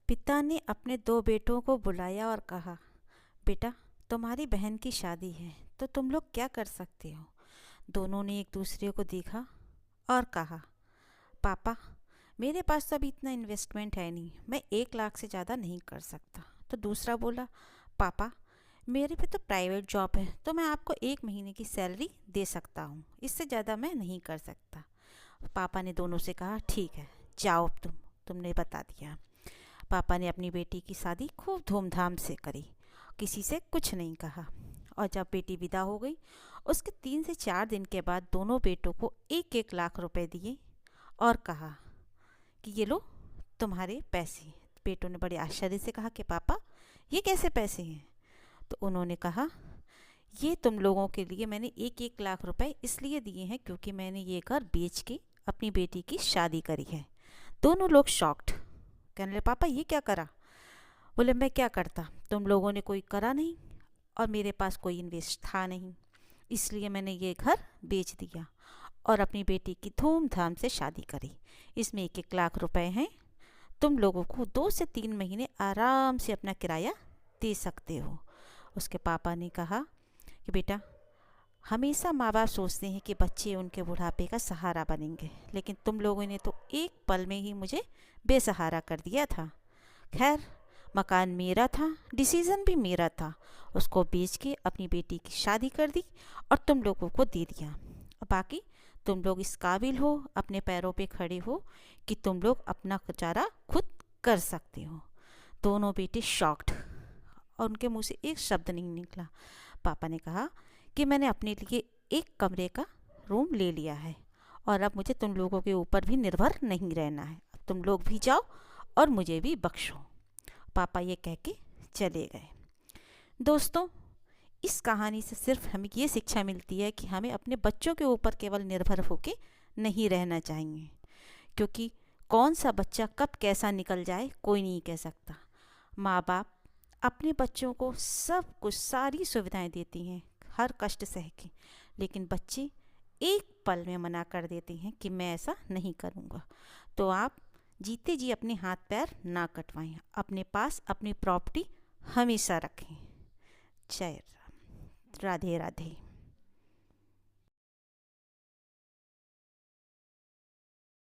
पिता ने अपने दो बेटों को बुलाया और कहा, बेटा, तुम्हारी बहन की शादी है तो तुम लोग क्या कर सकते हो। दोनों ने एक दूसरे को देखा और कहा, पापा, मेरे पास तो अभी इतना इन्वेस्टमेंट है नहीं, मैं 1 लाख से ज़्यादा नहीं कर सकता। तो दूसरा बोला, पापा, मेरे पे तो प्राइवेट जॉब है तो मैं आपको 1 महीने की सैलरी दे सकता हूँ, इससे ज़्यादा मैं नहीं कर सकता। पापा ने दोनों से कहा, ठीक है, जाओ, तुमने बता दिया। पापा ने अपनी बेटी की शादी खूब धूमधाम से करी, किसी से कुछ नहीं कहा। और जब बेटी विदा हो गई, उसके 3 से 4 दिन के बाद दोनों बेटों को 1-1 लाख रुपए दिए और कहा कि ये लो तुम्हारे पैसे। बेटों ने बड़े आश्चर्य से कहा कि पापा, ये कैसे पैसे हैं। तो उन्होंने कहा, ये तुम लोगों के लिए मैंने 1-1 लाख रुपए इसलिए दिए हैं क्योंकि मैंने ये घर बेच के अपनी बेटी की शादी करी है। दोनों लोग शॉक्ड, कहने लगे, पापा ये क्या करा। बोले, मैं क्या करता, तुम लोगों ने कोई करा नहीं और मेरे पास कोई इन्वेस्ट था नहीं, इसलिए मैंने ये घर बेच दिया और अपनी बेटी की धूमधाम से शादी करी। इसमें 1-1 लाख रुपए हैं, तुम लोगों को 2 से 3 महीने आराम से अपना किराया दे सकते हो। उसके पापा ने कहा कि बेटा, हमेशा माँ बाप सोचते हैं कि बच्चे उनके बुढ़ापे का सहारा बनेंगे, लेकिन तुम लोगों ने तो एक पल में ही मुझे बेसहारा कर दिया था। खैर, मकान मेरा था, डिसीज़न भी मेरा था, उसको बेच के अपनी बेटी की शादी कर दी और तुम लोगों को दे दिया। बाकी तुम लोग इस काबिल हो, अपने पैरों पे खड़े हो कि तुम लोग अपना गुजारा खुद कर सकते हो। दोनों बेटे शॉक्ड और उनके मुंह से एक शब्द नहीं निकला। पापा ने कहा कि मैंने अपने लिए एक कमरे का रूम ले लिया है और अब मुझे तुम लोगों के ऊपर भी निर्भर नहीं रहना है, अब तुम लोग भी जाओ और मुझे भी बख्शो। पापा ये कह के चले गए। दोस्तों, इस कहानी से सिर्फ हमें ये शिक्षा मिलती है कि हमें अपने बच्चों के ऊपर केवल निर्भर होकर नहीं रहना चाहिए, क्योंकि कौन सा बच्चा कब कैसा निकल जाए कोई नहीं कह सकता। माँ बाप अपने बच्चों को सब कुछ, सारी सुविधाएं देती हैं, हर कष्ट सह के, लेकिन बच्चे एक पल में मना कर देते हैं कि मैं ऐसा नहीं करूँगा। तो आप जीते जी अपने हाथ पैर ना कटवाएं, अपने पास अपनी प्रॉपर्टी हमेशा रखें। जय राम, राधे राधे।